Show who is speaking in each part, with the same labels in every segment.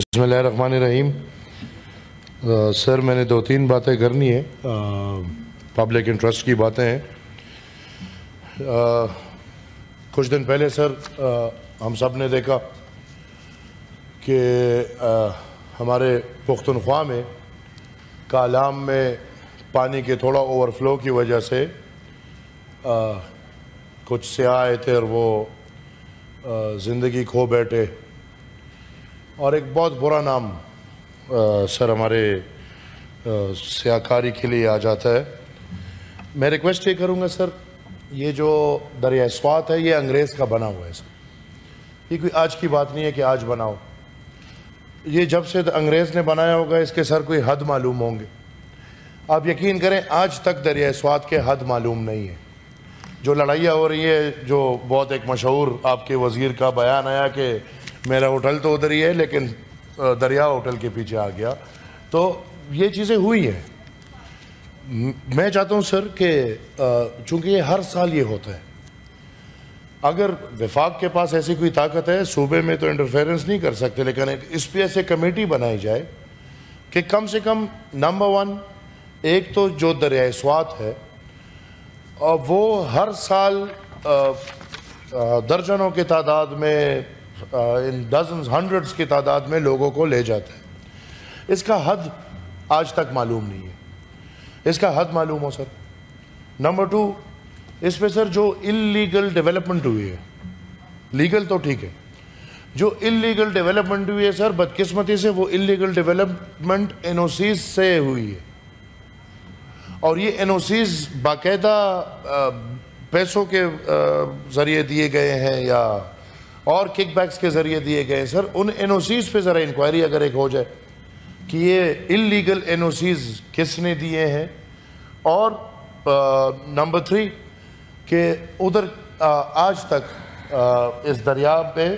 Speaker 1: بسم اللہ الرحمن الرحیم۔ سر میں نے 2-3 باتیں کرنی ہیں، پبلک انٹرسٹ کی باتیں ہیں۔ کچھ دن پہلے سر ہم سب نے دیکھا کہ ہمارے پختونخوا میں کالام میں پانی کے تھوڑا اوور فلو کی وجہ سے کچھ سیاح آئے تھے اور وہ زندگی کھو بیٹھے، اور ایک بہت برا نام سر ہمارے سیاکاری کے لیے آ جاتا ہے۔ میں ریکویسٹ یہ کروں گا سر، یہ جو دریائے سوات ہے یہ انگریز کا بنا ہوا ہے سر، یہ کوئی آج کی بات نہیں ہے کہ آج بناؤ، یہ جب سے انگریز نے بنایا ہوگا اس کے سر کوئی حد معلوم ہوں گے۔ آپ یقین کریں آج تک دریائے سوات کے حد معلوم نہیں ہے۔ جو لڑائیاں ہو رہی ہے، جو بہت ایک مشہور آپ کے وزیر کا بیان آیا کہ میرا ہوٹل تو ادھر ہی ہے لیکن دریا ہوٹل کے پیچھے آ گیا، تو یہ چیزیں ہوئی ہیں۔ میں چاہتا ہوں سر کہ چونکہ یہ ہر سال یہ ہوتا ہے، اگر وفاق کے پاس ایسی کوئی طاقت ہے، صوبے میں تو انٹرفیرنس نہیں کر سکتے، لیکن اس پہ ایسے کمیٹی بنائی جائے کہ کم سے کم نمبر 1 ایک تو جو دریائے سوات ہے اور وہ ہر سال درجنوں کی تعداد میں، ڈزنز ہنڈرڈز کی تعداد میں لوگوں کو لے جاتا ہے۔ اس کا حد آج تک معلوم نہیں ہے، اس کا حد معلوم ہو سر۔ نمبر 2، اس پہ سر جو انلیگل ڈیولپمنٹ ہوئی ہے، لیگل تو ٹھیک ہے، جو انلیگل ڈیولپمنٹ ہوئی ہے سر، بدقسمتی سے وہ انلیگل ڈیولپمنٹ این او سیز سے ہوئی ہے، اور یہ این او سیز باقاعدہ پیسوں کے ذریعے دیے گئے ہیں یا اور کک بیکس کے ذریعے دیے گئے ہیں سر۔ ان این او سیز پہ ذرا انکوائری اگر ایک ہو جائے کہ یہ انلیگل این او سیز کس نے دیے ہیں، اور نمبر 3 کہ ادھر آج تک اس دریا پہ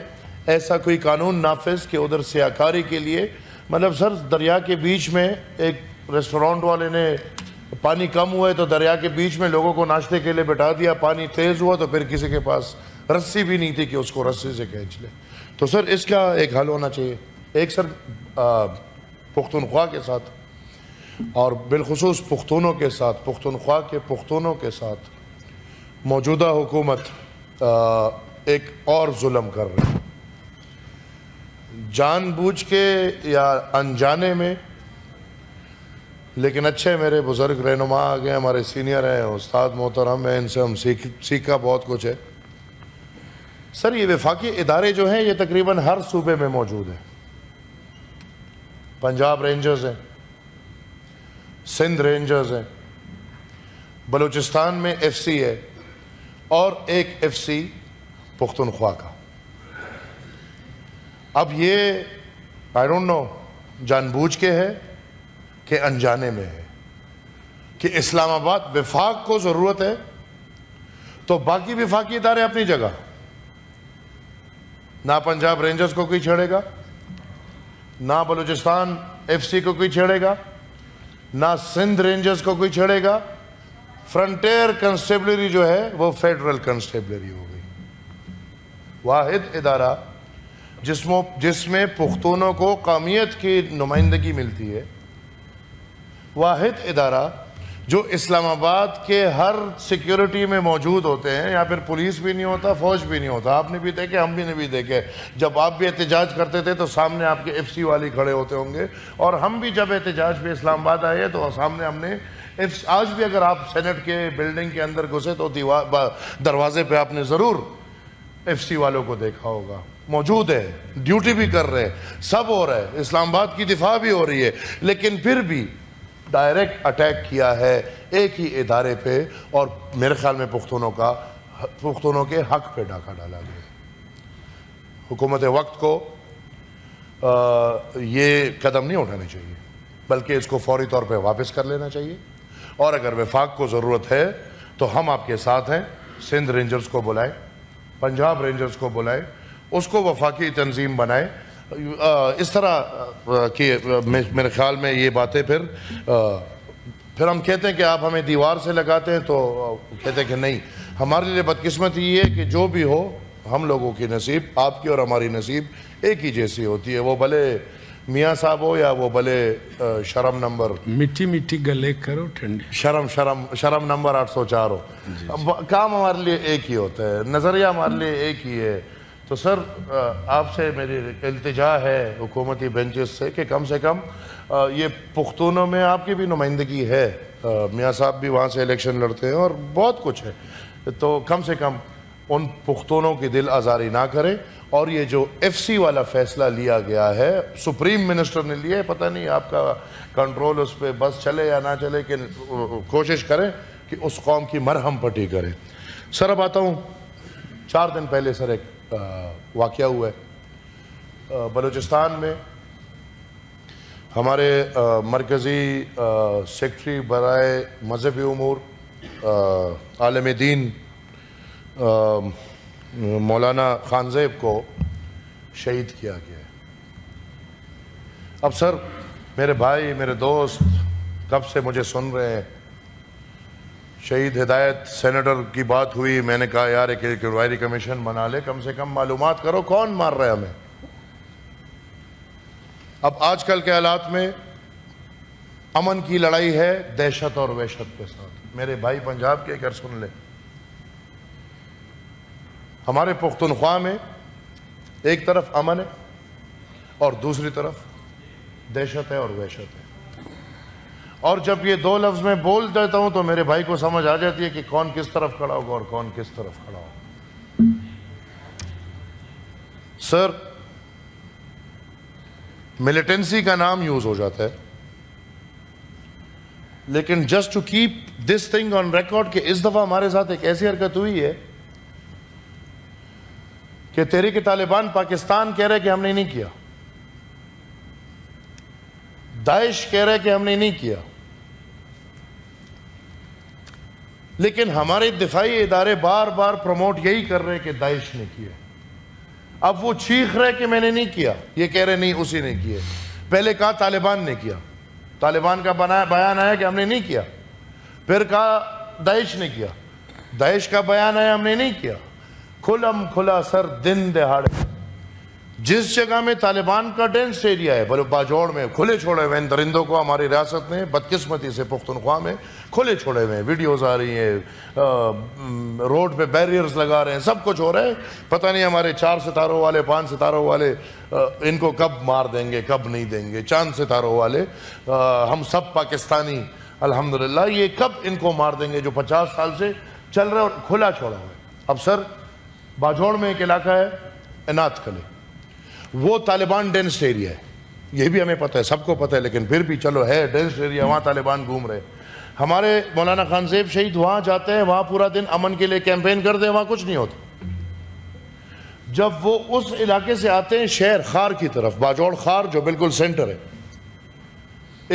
Speaker 1: ایسا کوئی قانون نافذ کہ ادھر سیاکاری کے لیے، مطلب سر دریا کے بیچ میں ایک ریسٹورانٹ والے نے پانی کم ہوا ہے تو دریا کے بیچ میں لوگوں کو ناشتے کے لیے بٹھا دیا، پانی تیز ہوا تو پھر کسی کے پاس رسی بھی نہیں تھی کہ اس کو رسی سے کھینچ لے۔ تو سر اس کا ایک حل ہونا چاہیے۔ ایک سر پختونخوا کے ساتھ اور بالخصوص پختونوں کے ساتھ، پختونخوا کے پختونوں کے ساتھ موجودہ حکومت ایک اور ظلم کر رہی ہے، جان بوجھ کے یا انجانے میں، لیکن اچھے میرے بزرگ رہنما آ گئے، ہمارے سینئر ہیں، استاد محترم ہیں، ان سے ہم سیکھا بہت کچھ ہے۔ سر یہ وفاقی ادارے جو ہیں یہ تقریباً ہر صوبے میں موجود ہیں۔ پنجاب رینجرز ہیں، سندھ رینجرز ہیں، بلوچستان میں ایف سی ہے، اور ایک ایف سی پختونخوا کا۔ اب یہ آئی ڈونٹ نو جان بوجھ کے ہے کہ انجانے میں ہے کہ اسلام آباد وفاق کو ضرورت ہے تو باقی وفاقی ادارے اپنی جگہ، نہ پنجاب رینجرز کو کوئی چھیڑے گا، نہ بلوچستان ایف سی کو کوئی چھیڑے گا، نہ سندھ رینجرز کو کوئی چھیڑے گا۔ فرنٹیر کنسٹیبلری جو ہے وہ فیڈرل کنسٹیبلری ہو گئی، واحد ادارہ جس میں پختونوں کو قومیت کی نمائندگی ملتی ہے، واحد ادارہ جو اسلام آباد کے ہر سیکیورٹی میں موجود ہوتے ہیں۔ یہاں پھر پولیس بھی نہیں ہوتا، فوج بھی نہیں ہوتا۔ آپ نے بھی دیکھے، ہم بھی نے بھی دیکھے، جب آپ بھی احتجاج کرتے تھے تو سامنے آپ کے ایف سی والے کھڑے ہوتے ہوں گے، اور ہم بھی جب احتجاج پہ اسلام آباد آئے تو سامنے ہم نے آج بھی اگر آپ سینٹ کے بلڈنگ کے اندر گھسے تو دروازے پہ آپ نے ضرور ایف سی والوں کو دیکھا ہوگا، موجود ہے، ڈیوٹی بھی کر رہے ہیں، سب ہو رہا ہے، اسلام آباد کی دفاع بھی ہو رہی ہے، لیکن پھر بھی ڈائریکٹ اٹیک کیا ہے ایک ہی ادارے پہ، اور میرے خیال میں پختونوں کے حق پہ ڈاکہ ڈالا گیا۔ حکومت وقت کو یہ قدم نہیں اٹھانے چاہیے، بلکہ اس کو فوری طور پہ واپس کر لینا چاہیے، اور اگر وفاق کو ضرورت ہے تو ہم آپ کے ساتھ ہیں۔ سندھ رینجرز کو بلائیں، پنجاب رینجرز کو بلائیں، اس کو وفاقی تنظیم بنائیں۔ اس طرح کہ میرے خیال میں یہ باتیں پھر ہم کہتے ہیں کہ آپ ہمیں دیوار سے لگاتے ہیں، تو کہتے ہیں کہ نہیں، ہمارے لیے بدقسمتی یہ ہے کہ جو بھی ہو، ہم لوگوں کی نصیب، آپ کی اور ہماری نصیب ایک ہی جیسی ہوتی ہے۔ وہ بھلے میاں صاحب ہو یا وہ بھلے شرم نمبر
Speaker 2: میٹھی میٹھی گلے کرو ٹھنڈی
Speaker 1: شرم نمبر 804 ہو. کام ہمارے لیے ایک ہی ہوتا ہے, نظریہ ہمارے لیے ایک ہی ہے. تو سر آپ سے میری التجا ہے حکومتی بینچز سے کہ کم سے کم یہ پختونوں میں آپ کی بھی نمائندگی ہے, میاں صاحب بھی وہاں سے الیکشن لڑتے ہیں اور بہت کچھ ہے, تو کم سے کم ان پختونوں کی دل آزاری نہ کریں. اور یہ جو ایف سی والا فیصلہ لیا گیا ہے, سپریم منسٹر نے لیا ہے, پتہ نہیں آپ کا کنٹرول اس پہ بس چلے یا نہ چلے, کہ کوشش کریں کہ اس قوم کی مرہم پٹی کریں. سر اب آتا ہوں, 4 دن پہلے سر ایک واقعہ ہوا ہے بلوچستان میں. ہمارے مرکزی سیکٹری برائے مذہبی امور عالم دین مولانا خانزیب کو شہید کیا گیا ہے. اب سر میرے بھائی میرے دوست کب سے مجھے سن رہے ہیں, شہید ہدایت سینیٹر کی بات ہوئی, میں نے کہا یار ایک انکوائری کمیشن بنا لے, کم سے کم معلومات کرو کون مار رہا ہے ہمیں. اب آج کل کے حالات میں امن کی لڑائی ہے دہشت اور وحشت کے ساتھ. میرے بھائی پنجاب کے اگر سن لیں, ہمارے پختونخوا میں ایک طرف امن ہے اور دوسری طرف دہشت ہے اور وحشت ہے. اور جب یہ 2 لفظ میں بول دیتا ہوں تو میرے بھائی کو سمجھ آ جاتی ہے کہ کون کس طرف کھڑا ہوگا اور کون کس طرف کھڑا ہوگا. سر ملیٹنسی کا نام یوز ہو جاتا ہے, لیکن just to keep this thing on record کہ اس دفعہ ہمارے ساتھ ایک ایسی حرکت ہوئی ہے کہ تحریک طالبان پاکستان کہہ رہے کہ ہم نے نہیں کیا, داعش کہہ رہے کہ ہم نے نہیں کیا, لیکن ہمارے دفاعی ادارے بار بار پروموٹ یہی کر رہے کہ داعش نے کیا. اب وہ چیخ رہے کہ میں نے نہیں کیا, یہ کہہ رہے نہیں اسی نے کیا. پہلے کہا طالبان نے کیا, طالبان کا بیان آیا کہ ہم نے نہیں کیا. پھر کہا داعش نے کیا, داعش کا بیان آیا ہم نے نہیں کیا. کھلا سر دن دہاڑے جس جگہ میں طالبان کا ڈینس ایریا ہے باجوڑ میں کھلے چھوڑے ہوئے ہیں درندوں کو ہماری ریاست نے بدقسمتی سے پختونخوا میں کھلے چھوڑے ہوئے ہیں. ویڈیوز آ رہی ہیں, روڈ پہ بیریئرز لگا رہے ہیں, سب کچھ ہو رہا ہے. پتہ نہیں ہمارے 4 ستاروں والے 5 ستاروں والے ان کو کب مار دیں گے کب نہیں دیں گے. چاند ستاروں والے ہم سب پاکستانی الحمدللہ, یہ کب ان کو مار دیں گے جو 50 سال سے چل رہے اور کھلا چھوڑا ہوا ہے. اب سر باجوڑ میں ایک علاقہ ہے عنات کلے, وہ طالبان ڈینسڈ ایریا ہے, یہ بھی ہمیں پتہ ہے, سب کو پتہ ہے, لیکن پھر بھی چلو ہے ڈینسڈ ایریا, وہاں طالبان گھوم رہے. ہمارے مولانا خانزیب شہید وہاں جاتے ہیں, وہاں پورا دن امن کے لیے کیمپین کرتے ہیں, وہاں کچھ نہیں ہوتا. جب وہ اس علاقے سے آتے ہیں شہر خار کی طرف, باجوڑ خار جو بالکل سینٹر ہے,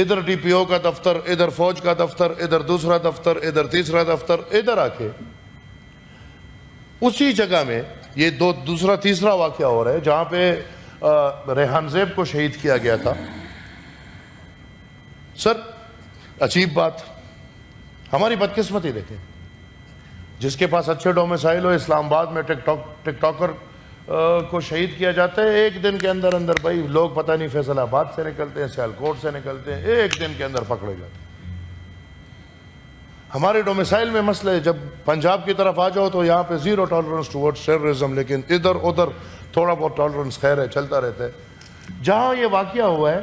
Speaker 1: ادھر ڈی پی او کا دفتر, ادھر فوج کا دفتر, ادھر دوسرا دفتر, ادھر تیسرا دفتر, ادھر آ کے اسی جگہ میں یہ دوسرا تیسرا واقعہ ہو رہا ہے جہاں پہ ریحان زیب کو شہید کیا گیا تھا. سر عجیب بات, ہماری بدقسمتی دیکھیں, جس کے پاس اچھے ڈومیسائل ہو, اسلام آباد میں ٹک ٹاکر کو شہید کیا جاتا ہے, ایک دن کے اندر بھائی لوگ پتہ نہیں فیصل آباد سے نکلتے ہیں, سیالکوٹ سے نکلتے ہیں, ایک دن کے اندر پکڑے جاتے ہیں. ہمارے ڈومیسائل میں مسئلہ ہے, جب پنجاب کی طرف آ جاؤ تو یہاں پہ 0 ٹالرنس ٹورڈز ٹیررزم, لیکن ادھر ادھر تھوڑا بہت ٹالرنس خیر ہے, چلتا رہتا ہے. جہاں یہ واقعہ ہوا ہے,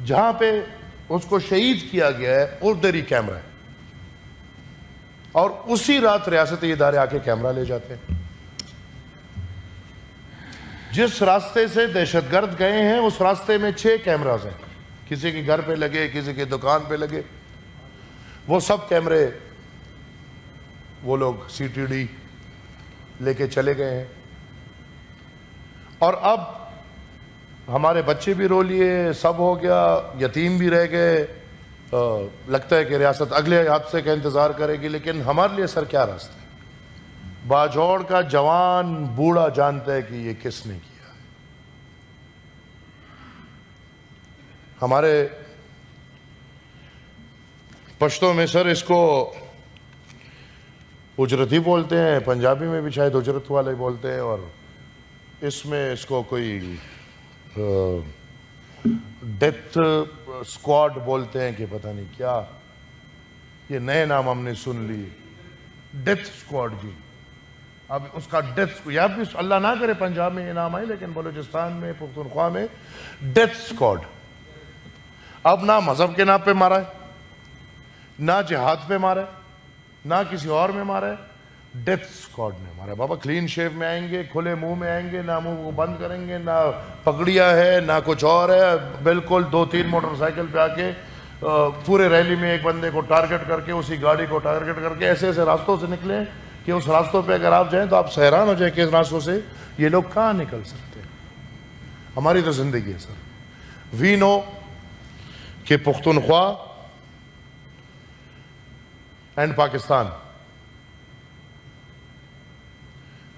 Speaker 1: جہاں پہ اس کو شہید کیا گیا ہے, ادھر ہی کیمرہ ہے, اور اسی رات ریاستی ادارے آ کے کیمرہ لے جاتے ہیں. جس راستے سے دہشت گرد گئے ہیں اس راستے میں 6 کیمراز ہیں, کسی کے گھر پہ لگے, کسی کی دکان پہ لگے. وہ سب کیمرے وہ لوگ سی ٹی ڈی لے کے چلے گئے ہیں. اور اب ہمارے بچے بھی رو لیے, سب ہو گیا, یتیم بھی رہ گئے. لگتا ہے کہ ریاست اگلے حادثے کا انتظار کرے گی, لیکن ہمارے لیے سر کیا راستہ ہے؟ باجوڑ کا جوان بوڑھا جانتا ہے کہ یہ کس نے کیا ہے. ہمارے پشتوں میں سر اس کو اجرتی بولتے ہیں, پنجابی میں بھی شاید اجرت والے بولتے ہیں, اور اس میں اس کو کوئی ڈیتھ اسکواڈ بولتے ہیں کہ پتہ نہیں کیا، یہ نئے نام ہم نے سن لی، ڈیتھ اسکواڈ جی. اب اس کا ڈیتھ، یا بھی اللہ نہ کرے پنجاب میں یہ نام آئے، لیکن بلوچستان میں پختونخوا میں ڈیتھ اسکواڈ. اب نہ مذہب کے نام پہ مارا ہے، نہ جہاد پہ مارا ہے، نہ کسی اور میں مارا ہے، ڈیتھ اسکواڈ نے مارا ہے. بابا کلین شیو میں آئیں گے، کھلے منہ میں آئیں گے، نہ منہ کو بند کریں گے، نہ پگڑیا ہے نہ کچھ اور ہے، بالکل 2-3 موٹر سائیکل پہ آ کے پورے ریلی میں ایک بندے کو ٹارگٹ کر کے، اسی گاڑی کو ٹارگٹ کر کے ایسے ایسے راستوں سے نکلیں کہ اس راستوں پہ اگر آپ جائیں تو آپ حیران ہو جائیں کہ اس راستوں سے یہ لوگ کہاں نکل سکتے ہیں. ہماری تو زندگی ہے سر. وی نو کہ Pakhtunkhwa and Pakistan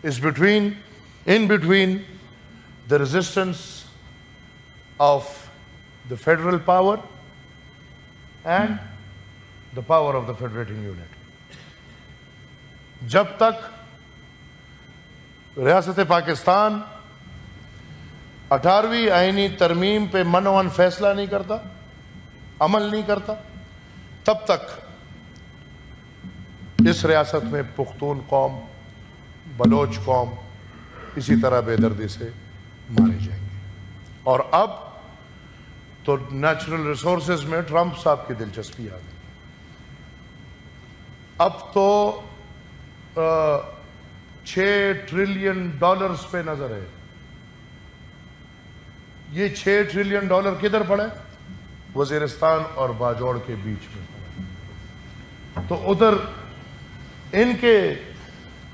Speaker 1: is in between the resistance of the federal power and the power of the federating unit. جب تک ریاست پاکستان 18ویں آئینی ترمیم پہ منوان فیصلہ نہیں کرتا، عمل نہیں کرتا، تب تک اس ریاست میں پختون قوم، بلوچ قوم اسی طرح بے دردی سے مارے جائیں گے. اور اب تو نیچرل ریسورسز میں ٹرمپ صاحب کی دلچسپی آ گئی. اب تو $6 ٹریلین پہ نظر ہے. یہ $6 ٹریلین کدھر پڑے؟ وزیرستان اور باجوڑ کے بیچ میں پڑے. تو ادھر ان کے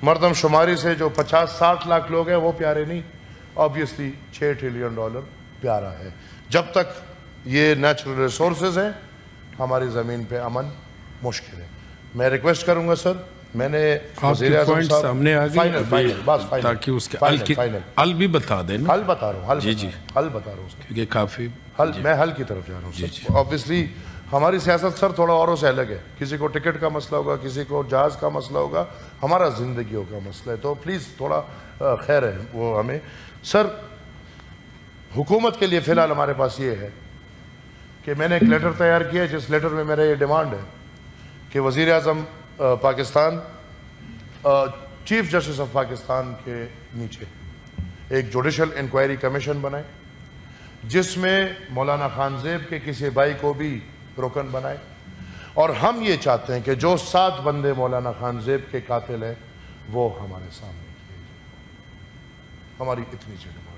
Speaker 1: مردم شماری سے جو 50-60 لاکھ لوگ ہیں وہ پیارے نہیں، آبویسلی $6 ٹریلین پیارا ہے. جب تک یہ نیچرل ریسورسز ہیں ہماری زمین پہ امن مشکل ہے. میں ریکویسٹ کروں گا سر، میں نے وزیر اعظم صاحب
Speaker 2: سامنے آ گئی
Speaker 1: فائنل
Speaker 2: تاکہ اس کے حل بھی بتا دیں.
Speaker 1: حل بتا رہا ہوں، حل بتا رہا ہوں
Speaker 2: کیونکہ کافی
Speaker 1: میں حل کی طرف جا رہا ہوں. آبویسلی ہماری سیاست سر تھوڑا اوروں سے الگ ہے. کسی کو ٹکٹ کا مسئلہ ہوگا، کسی کو جہاز کا مسئلہ ہوگا، ہمارا زندگیوں کا مسئلہ ہے. تو پلیز تھوڑا خیر ہے وہ ہمیں. سر حکومت کے لیے فی الحال ہمارے پاس یہ ہے کہ میں نے ایک لیٹر تیار کیا ہے، جس لیٹر میں میرا یہ ڈیمانڈ ہے کہ وزیر اعظم Pakistan chief justice of Pakistan کے نیچے ایک جوڈیشل انکوائری کمیشن بنائے، جس میں مولانا خان زیب کے کسی بھائی کو بھی رکن بنائے. اور ہم یہ چاہتے ہیں کہ جو 7 بندے مولانا خان زیب کے قاتل ہیں وہ ہمارے سامنے کیے جائیں. ہماری اتنی سی ڈیمانڈ.